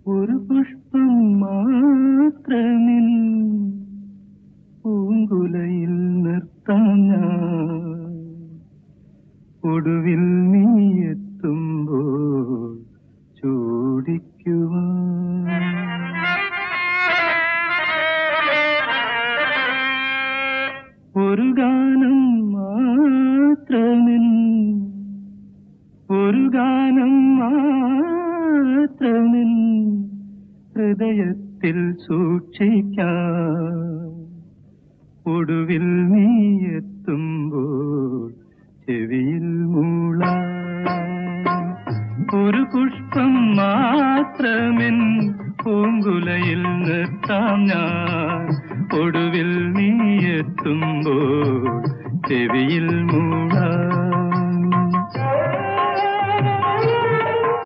ഒരു പുഷ്പം മാത്രമിൻ പൂങ്കുലയിൽ നിർത്താൻ ഞാൻ ഒടുവിൽ നീ എത്തുമ്പോൾ ചൂടിക്കുവാൻ. ഒരു ഗാനം മാത്രമിൻ ഒരു ഗാനം മാത്രമിൻ ഹൃദയത്തിൽ സൂക്ഷിക്കാം ഒടുവിൽ നീ എത്തുമ്പോൾ ചെവിയിൽ മൂളാം. ഒരു പുഷ്പം മാത്രമിൻ പൂങ്കുലയിൽ നിർത്താം ഞാൻ ഒടുവിൽ നീ എത്തുമ്പോൾ ചെവിയിൽ മൂളാം.